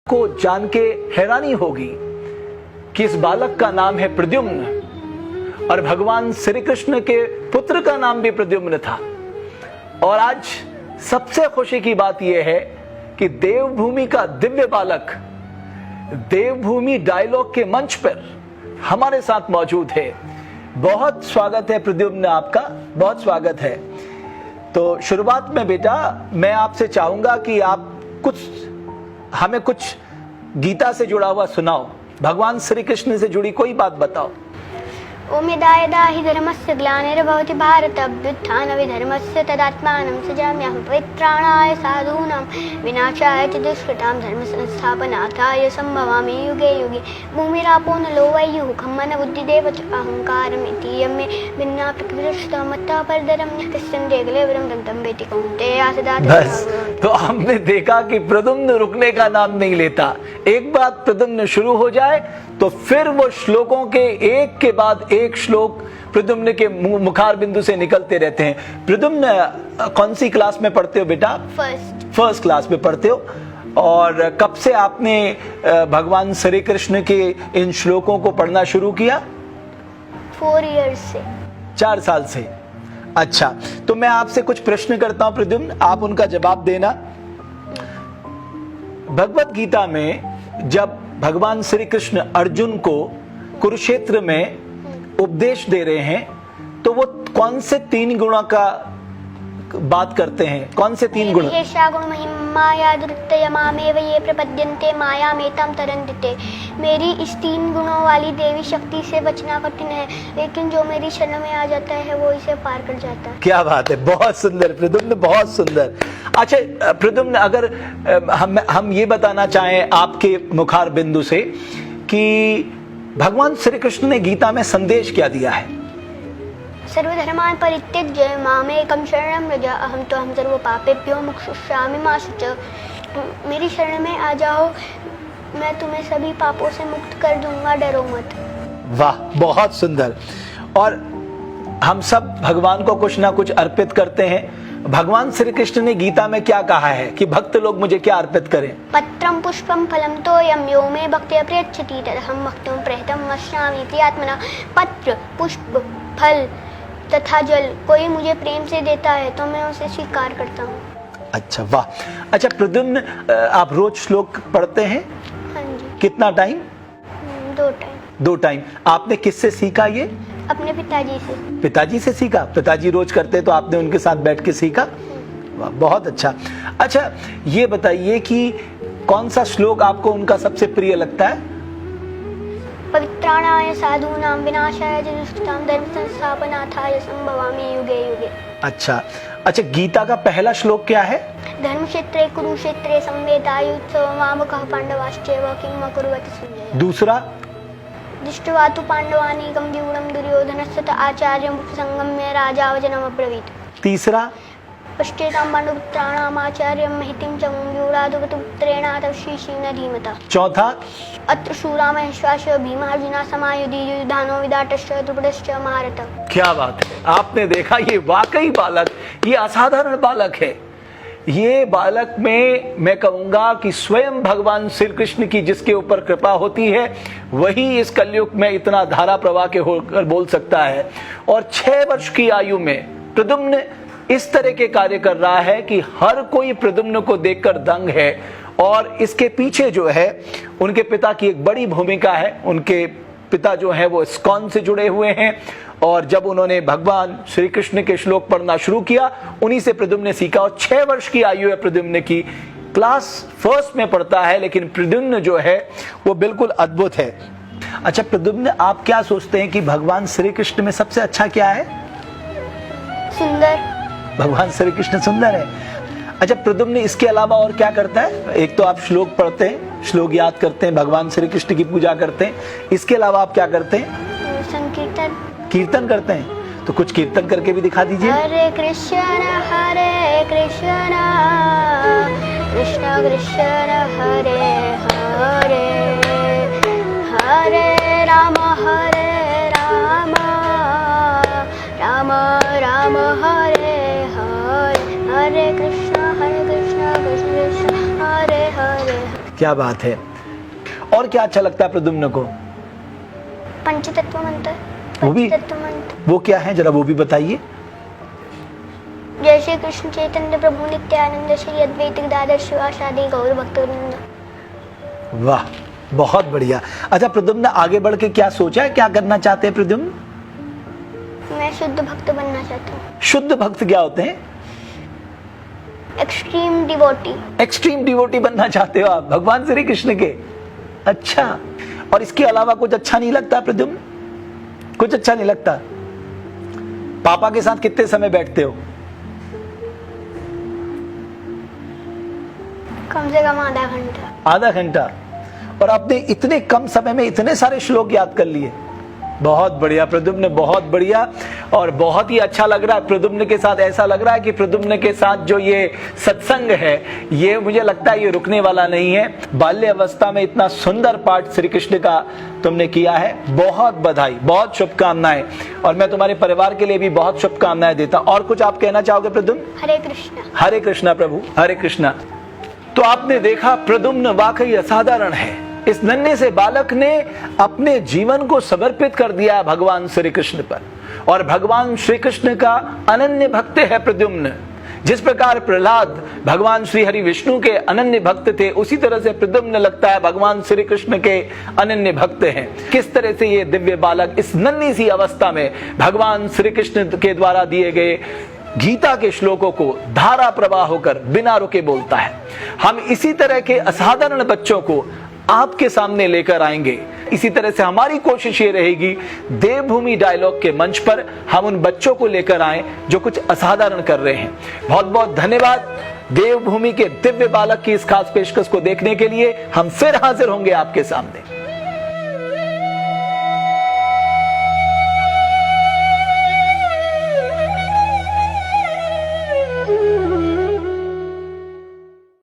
को जान के हैरानी होगी कि इस बालक का नाम है प्रद्युम्न और भगवान श्री कृष्ण के पुत्र का नाम भी प्रद्युम्न था। और आज सबसे खुशी की बात यह है कि देवभूमि का दिव्य बालक देवभूमि डायलॉग के मंच पर हमारे साथ मौजूद है। बहुत स्वागत है प्रद्युम्न, आपका बहुत स्वागत है। तो शुरुआत में बेटा मैं आपसे चाहूंगा कि आप हमें कुछ गीता से जुड़ा हुआ सुनाओ, भगवान श्री कृष्ण से जुड़ी कोई बात बताओ। ओम यदा यदा हि धर्मस्य ग्लानिर्भवति भारत अभ्युत्थानविधर्मस्य तदात्मानं सृजाम्यहं पवित्राणाय साधूनां विनाशाय च दुष्कृतां धर्मसंस्थापनार्थाय सम्भवामि युगे युगे। भूमिरापो नलो वैयुः खम्मन बुद्धिदेव च अहङ्कारमिति यं मे भिन्ना पृथ्वीरष्टा मत्ता परदरं कृष्णं देगलेवरं दन्तं वेति कौन्तेय सदा। बस तो हमने देखा कि प्रद्युम्न रुकने का नाम नहीं लेता। एक बार प्रद्युम्न शुरू हो जाए तो फिर वो श्लोकों के एक के बाद एक श्लोक प्रद्युम्न के मुखार बिंदु से निकलते रहते हैं। प्रद्युम्न कौन सी क्लास में पढ़ते हो बेटा? फर्स्ट क्लास में पढ़ते हो। और कब से आपने भगवान श्री कृष्ण के इन श्लोकों को पढ़ना शुरू किया? 4 years से। 4 साल से। अच्छा, तो मैं आपसे कुछ प्रश्न करता हूं प्रद्युम्न, आप उनका जवाब देना। भगवत गीता में जब भगवान श्री कृष्ण अर्जुन को कुरुक्षेत्र में उपदेश दे रहे हैं तो वो कौन से 3 गुणों का बात करते हैं? कौन से 3 गुण? येषा गुण महिमा दुर्तय मामेव ये प्रपद्यन्ते मायामेतां तरन्ति। मेरी इस 3 गुणों वाली देवी शक्ति से बचना कठिन है, लेकिन जो मेरी शरण में आ जाता है वो इसे पार कर जाता है। क्या बात है, बहुत सुंदर प्रद्युम्न, बहुत सुंदर। अच्छा प्रद्युम्न, अगर हम ये बताना चाहें आपके मुखार बिंदु से कि भगवान श्री कृष्ण ने गीता में संदेश क्या दिया है? सर्वधर्मान् परित्यज्य मामेकं शरणं व्रज अहं त्वं सर्वपापेभ्यो मोक्षयिष्यामि मा शुच। मेरी शरण में आ जाओ, मैं तुम्हें सभी पापों से मुक्त कर दूंगा, डरो मत। वाह, बहुत सुंदर। और हम सब भगवान को कुछ ना कुछ अर्पित करते हैं। भगवान श्री कृष्ण ने गीता में क्या कहा है कि भक्त लोग मुझे क्या अर्पित करें? पत्रं पुष्पं फलं तोयं यो मे भक्त्या प्रयच्छति तदहं भक्तुं प्रयतं वक्ष्यामि प्रियात्मना। पत्र, पुष्प, फल तथा जल कोई मुझे प्रेम से देता है तो मैं उसे स्वीकार करता हूँ। अच्छा, वाह। अच्छा प्रद्युम्न, आप रोज श्लोक पढ़ते हैं? हाँ जी। कितना टाइम? 2 टाइम। 2 टाइम। आपने किससे सीखा ये? अपने पिताजी से। पिताजी से सीखा? पिताजी रोज करते तो आपने उनके साथ बैठ के सीखा? वाह, बहुत अच्छा। अच्छा ये बताइए कि कौन सा श्लोक आपको उनका सबसे प्रिय लगता है? पवित्राणाय साधूनां विनाशाय च दुष्कृतां धर्मसंस्थापनार्थाय सम्भवामि युगे युगे। अच्छा, गीता का पहला श्लोक क्या है? धर्मक्षेत्रे कुरुक्षेत्रे संवेदायुत्सवमामकः पाण्डवाश्चैव किम् अकुर्वत संजय। दूसरा? दृष्ट्वा तु पाण्डवानीकं व्यूढं दुर्योधनस्य च आचार्यम् उपसंगम्य राजा वचनमब्रवीत्। तीसरा? पश्येतां पाण्डुपुत्राणाम् आचार्यं महितिं च व्यूढादुगतपुत्रेण तव श्रीशीन धीमता। चौथा? अत्र शूरा महेश्वासः भीमार्जुना समायुधि युधानो विदाटश्च द्रुपदश्च महारथ। क्या बात है, आपने देखा ये वाकई बालक, ये असाधारण बालक है। ये बालक में मैं कहूंगा कि स्वयं भगवान श्री कृष्ण की जिसके ऊपर कृपा होती है वही इस कलयुग में इतना धारा प्रवाह के होकर बोल सकता है। और 6 वर्ष की आयु में प्रद्युम्न इस तरह के कार्य कर रहा है कि हर कोई प्रद्युम्न को देखकर दंग है। और इसके पीछे जो है उनके पिता की एक बड़ी भूमिका है। उनके पिता जो है वो इस्कॉन से जुड़े हुए हैं और जब उन्होंने भगवान श्री कृष्ण के श्लोक पढ़ना शुरू किया उन्हीं से प्रद्युम्न ने सीखा। और 6 वर्ष की आयु है प्रद्युम्न की, क्लास 1 में पढ़ता है, लेकिन प्रद्युम्न जो है वो बिल्कुल अद्भुत है। अच्छा प्रद्युम्न, आप क्या सोचते हैं कि भगवान श्री कृष्ण में सबसे अच्छा क्या है? सुंदर। भगवान श्री कृष्ण सुंदर है। अच्छा प्रद्युम्न, इसके अलावा और क्या करता है? एक तो आप श्लोक पढ़ते हैं, श्लोक याद करते हैं, भगवान श्री कृष्ण की पूजा करते हैं, इसके अलावा आप क्या करते हैं? संकीर्तन। कीर्तन करते हैं, तो कुछ कीर्तन करके भी दिखा दीजिए। हरे कृष्ण कृष्ण कृष्ण हरे हरे हरे राम राम राम हरे हरे हरे कृष्ण कृष्ण कृष्ण हरे हरे। क्या बात है। और क्या अच्छा लगता है प्रद्युम्न को? पंचतत्व मंत्र। वो भी? पंचतत्व मंत्र वो क्या है, जरा वो भी बताइए। जय श्री कृष्ण चैतन्य प्रभु नित्यानंद श्री अद्वैत गदाधर शिवासादि गौर भक्तवृंद। वाह, बहुत बढ़िया। अच्छा प्रद्युम्न, आगे बढ़ के क्या सोचा है, क्या करना चाहते हैं प्रद्युम्न? मैं शुद्ध भक्त बनना चाहता हूँ। शुद्ध भक्त क्या होते हैं? Extreme devotee. एक्सट्रीम डिवोटी बनना चाहते हो आप भगवान श्री कृष्ण के? अच्छा, और इसके अलावा कुछ अच्छा नहीं लगता प्रद्युम्न? कुछ अच्छा नहीं लगता? पापा के साथ कितने समय बैठते हो? कम से कम आधा घंटा। आधा घंटा। और आपने इतने कम समय में इतने सारे श्लोक याद कर लिए। बहुत बढ़िया प्रद्युम्न, बहुत बढ़िया। और बहुत ही अच्छा लग रहा है प्रद्युम्न के साथ। ऐसा लग रहा है कि प्रद्युम्न के साथ जो ये सत्संग है, ये मुझे लगता है ये रुकने वाला नहीं है। बाल्य अवस्था में इतना सुंदर पाठ श्री कृष्ण का तुमने किया है। बहुत बधाई, बहुत शुभकामनाएं। और मैं तुम्हारे परिवार के लिए भी बहुत शुभकामनाएं देता हूं। और कुछ आप कहना चाहोगे प्रद्युम्न? हरे कृष्णा। हरे कृष्णा प्रभु, हरे कृष्णा। तो आपने देखा प्रद्युम्न वाकई असाधारण है। इस नन्हे से बालक ने अपने जीवन को समर्पित कर दिया भगवान श्री कृष्ण पर, और भगवान श्री कृष्ण का अनन्य भक्त है प्रद्युम्न। जिस प्रकार प्रहलाद भगवान श्री हरि विष्णु के अनन्य भक्त थे, उसी तरह से प्रद्युम्न लगता है भगवान श्री कृष्ण के अनन्य भक्त हैं। किस तरह से ये दिव्य बालक इस नन्ही सी अवस्था में भगवान श्री कृष्ण के द्वारा दिए गए गीता के श्लोकों को धारा प्रवाह होकर बिना रुके बोलता है। हम इसी तरह के असाधारण बच्चों को आपके सामने लेकर आएंगे। इसी तरह से हमारी कोशिश ये रहेगी, देवभूमि डायलॉग के मंच पर हम उन बच्चों को लेकर आएं जो कुछ असाधारण कर रहे हैं। बहुत बहुत धन्यवाद। देवभूमि के दिव्य बालक की इस खास पेशकश को देखने के लिए हम फिर हाजिर होंगे आपके सामने।